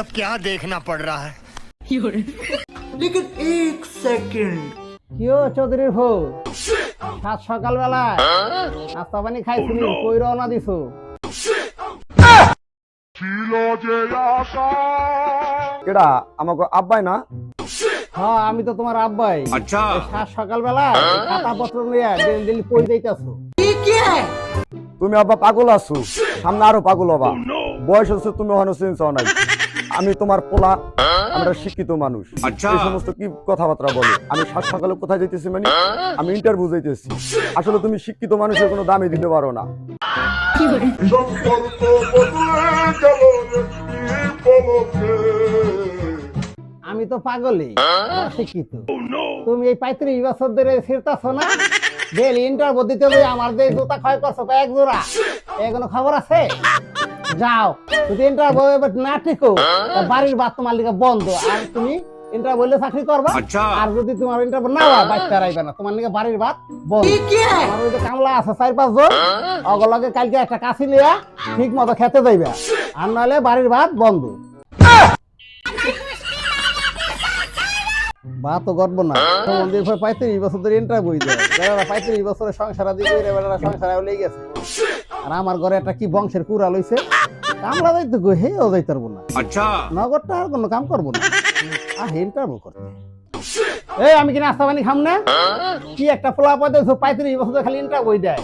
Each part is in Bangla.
सब क्या देखना पड़ रहा है। लेकिन एक सेकंड কিও চৌধুরীর বউ সাত সকালবেলা নাস্তা পানি খাইছিলি কই রওনা দিছো? কেডা আমাকে আব্বাই না? হ্যাঁ আমি তো তোমার আব্বাই। আচ্ছা সাত সকালবেলা খাতা পত্র নিয়ে দিল্লি কই যাইতাছো? তুমি আব্বা পাগল আছো, সামনে আরো পাগল হবা। বয়স হচ্ছে তুমি ওখানে চেঞ্জ হও নাই। আমি তোমার পোলা, আমরা শিক্ষিত মানুষ। এই সমস্ত কি কথাবার্তা বলে? আমি সাত সকালে কোথায় যাইতেছি মানে আমি ইন্টারভিউ যাইতেছি। আসলে তুমি শিক্ষিত মানুষের কোনো দামই দিতে পারো না। আমি তো পাগলই শিক্ষিত। তুমি এই 35 বছর ধরে ছিড়তাছো না ডেলি ইন্টারভিউ দিতে হবে। আমার যে জুতা ক্ষয় করছো এক জোড়া, এগুলো খবর আছে? যাও যদি ইন্টারভিউ না টিকো বাড়ির ভাত তোমার লিগে বন্ধ। আর তুমি ইন্টারভিউ বললে চাকরি করবা, আর যদি তোমার ইন্টারভিউ না হয় বাইতে রাইবে না, তোমার লিগে বাড়ির ভাত বন্ধ। আমার ওই যে কামলা আছে 4-5 জন, অগলগে কালকে একটা কাশি লিয়া ঠিক মতো খেতে যাইবে, আর নাহলে বাড়ির ভাত বন্ধ। বা তো গর্ব না 35 বছর ধরে ইন্টারভিউ দেয়, 35 বছরের সংসার আদি কইরা বেড়া সংসার লেগে গেছে। আর আমার ঘরে একটা কি বংশের কুড়া লইছে, কামলা যাইতে গো হেও যাইতে পারবো না। আচ্ছা নগরটা আর কোনো কাম করবো না, আর ইন্টারভিউ করতে। এই আমি কি নাস্তা পানি খাম না? কি একটা পোলা পয়দা 35 বছর খালি ইন্টারভিউ দেয়।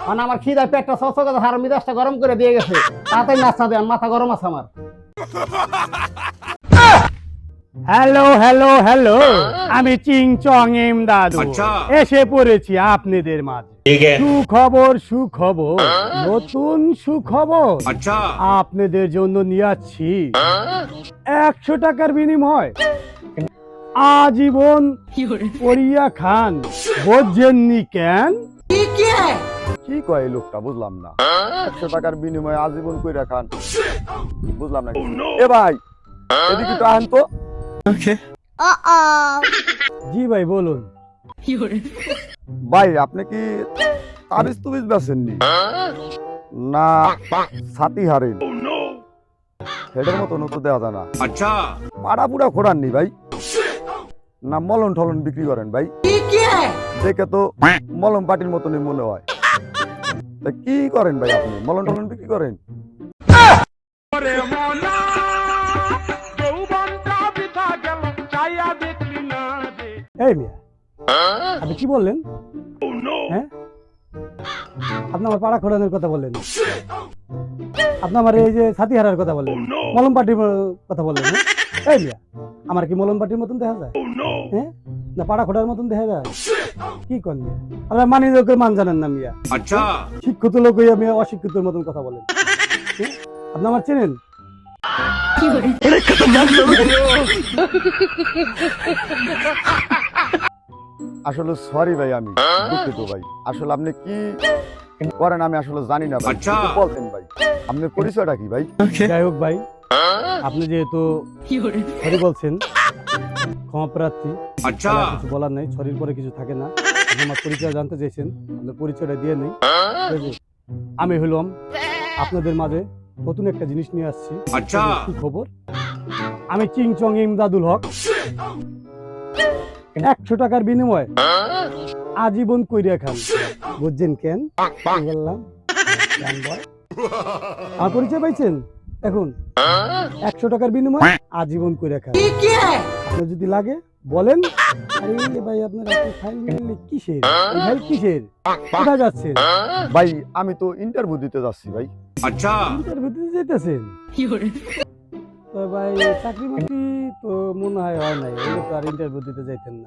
মানে আমার খিদা পেটটা চচকা আর মিজাজটা গরম করে দিয়ে গেছে, তাড়াতাড়ি নাস্তা দেন, মাথা গরম আছে আমার। হ্যালো হ্যালো হ্যালো, আমি চিং চং এম দাদু এসে পড়েছি আপনাদের মাঝে। সুখবর সুখবর, নতুন সুখবর আপনাদের জন্য নিয়ে আসছি। 100 টাকার বিনিময় আজীবন করিয়া খান। বোঝেননি কেন? কি কয় এই লোকটা বুঝলাম না। 100 টাকার বিনিময়ে আজীবন কইরা খান, বুঝলাম না। এ ভাই এদিকে তো আহেন তো। জি ভাই বলুন। ভাই আপনি কি তাবিজ তুবিজ বেছেননি না ছাতি হারেন? হেডের মতো নতো দেওয়া যায় না। আচ্ছা পাড়া পুরা খোড়াননি ভাই, না মলন ঠলন বিক্রি করেন ভাই? দেখে তো মলম পাটির মতনই মনে হয়। তা কি করেন ভাই আপনি? মলন ঠলন বিক্রি করেন? এই মিয়া আপনি কি বললেন? হ্যাঁ আপনি আমার পাড়া খোড়ানোর কথা বললেন, আপনি আমার এই যে ছাতি হারার কথা বললেন, মলম পাটির কথা বললেন। এই মিয়া আমার কি মলম পাটির মতন দেখা যায়? হ্যাঁ না পাড়া খোড়ার মতন দেখা যায়? কি করেন মিয়া? আপনার মানি লোকের মান জানেন না মিয়া। আচ্ছা শিক্ষিত লোক হইয়া মিয়া অশিক্ষিতর মতন কথা বলেন। আপনি আমার চেনেন? আসলে সরি ভাই, আমি দুঃখিত ভাই। আসলে আপনি কি করেন আমি আসলে জানি না ভাই, বলতেন ভাই আপনার পরিচয়টা কি ভাই? যাই হোক ভাই, আপনি যেহেতু সরি বলছেন ক্ষমা প্রার্থী, কিছু বলার নেই। সরির পরে কিছু থাকে না। আপনি আমার পরিচয় জানতে চাইছেন, আপনার পরিচয়টা দিয়ে নেই। আমি হলাম আপনাদের মাঝে নতুন একটা জিনিস নিয়ে আসছি। কি খবর? আমি চিং চং ইমদাদুল হক। 100 টাকার বিনিময়ে আজীবন কইরা খান। বুঝছেন কেন বললাম? আমার পরিচয় পাইছেন এখন? 100 টাকার বিনিময়ে আজীবন কইরা খান। আপনার যদি লাগে বলেন। আরে ভাই আপনার ফাইল নিলে কিসের? এই ফাইল কিসের? কোথায় যাচ্ছেন? ভাই আমি তো ইন্টারভিউ দিতে যাচ্ছি ভাই। আচ্ছা ইন্টারভিউ দিতে যাইতেছেন? তো ভাই চাকরি বাকরি তো মনে হয় নাই, এগুলো তো আর ইন্টারভিউ দিতে যাইতেন না।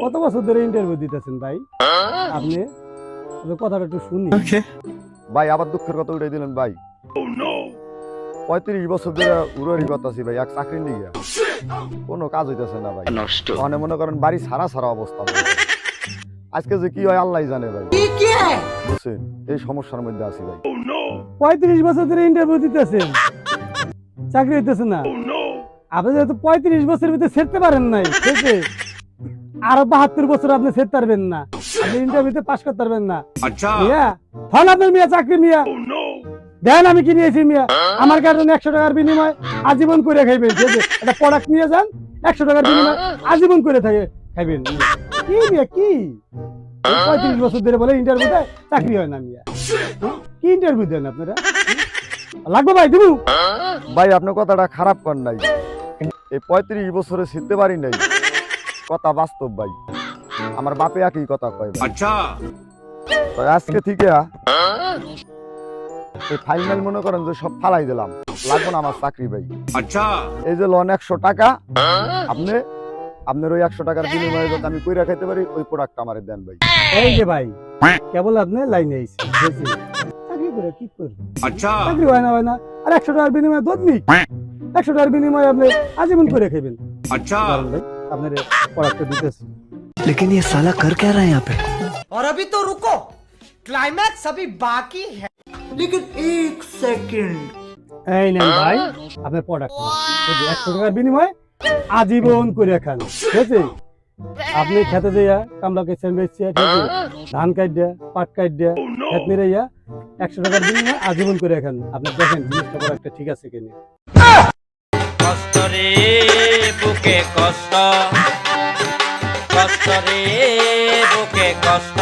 কত বছর ধরে ইন্টারভিউ দিতেছেন ভাই আপনি? কথাটা একটু শুনি। ভাই আবার দুঃখের কথা উঠাই দিলেন ভাই। 35 বছর ধরে উড়ারি করতেছি ভাই এক চাকরি নিয়ে, কোনো কাজ হইতেছে না ভাই। মানে মনে করেন বাড়ি সারা সারা অবস্থা। আজকে যে কি হয় আল্লাহ জানে ভাই, বুঝছেন? এই সমস্যার মধ্যে আছি ভাই। 35 বছর ধরে ইন্টারভিউ দিতেছেন, চাকরি হইতেছে না। আপনি যেহেতু 35 বছরের ভিতরে ছেড়তে পারেন নাই, আরো 72 বছর আপনি ছেড়তে পারবেন না, আপনি ইন্টারভিউতে পাস করতে পারবেন না। মিয়া ফল আপনার মিয়া চাকরি মিয়া দেন আমি কি নিয়েছি মিয়া, আমার কার্টুন 100 টাকার বিনিময়ে আজীবন করে খাইবেন। ঠিক আছে, একটা প্রোডাক্ট নিয়ে যান, 100 টাকার বিনিময়ে আজীবন করে খাইবেন। কি মিয়া কি 35 বছর ধরে বলে ইন্টারভিউতে চাকরি হয় না মিয়া। কি ইন্টারভিউ দেন আপনারা? লাগবে ভাই দিবু। ভাই আপনার কথাটা খারাপ কর নাই, এই 35 বছরে শিখতে পারি নাই, কথা বাস্তব ভাই। আমার বাপে একই কথা কয় ভাই। আচ্ছা আজকে থেকে এই ফাইনাল মনে করেন যে সব ফালাই দিলাম, লাগবে না আমার চাকরি ভাই। আচ্ছা এই যে লোন 100 টাকা, আপনার ওই 100 টাকার বিনিময়ে যদি আমি কইরা খাইতে পারি ওই প্রোডাক্ট আমারে দেন ভাই। এই যে ভাই কেবল আপনি লাইনে আইছেন, চাকরি করে কি করবেন? আচ্ছা চাকরি হয় না আর 100 টাকার বিনিময়ে দুধ নিক, 100 টাকার বিনিময়ে আপনি আজীবন করে খাইবেন। আচ্ছা ভাই আপনার প্রোডাক্টটা দিতেছি। लेकिन ये साला कर क्या रहा है यहाँ पे? और अभी तो रुको, क्लाइमैक्स अभी बाकी है। लेकिन एक सेकंड। এই নেন ভাই আপনার প্রোডাক্ট, 100 টাকার বিনিময়ে আজীবন করে খান। ঠিক আছে, আপনি খেতে যাইয়া কামলাকে সেনবেচিয়া, ঠিক আছে, ধান কাট দিয়া পাট কাট দিয়া খেত নিরাইয়া 100 টাকার বিনিময়ে আজীবন করে খান। আপনি দেখেন জিনিসটা প্রোডাক্টটা ঠিক আছে কিনা। কষ্ট রে বুকে কষ্ট, কষ্ট রে বুকে কষ্ট।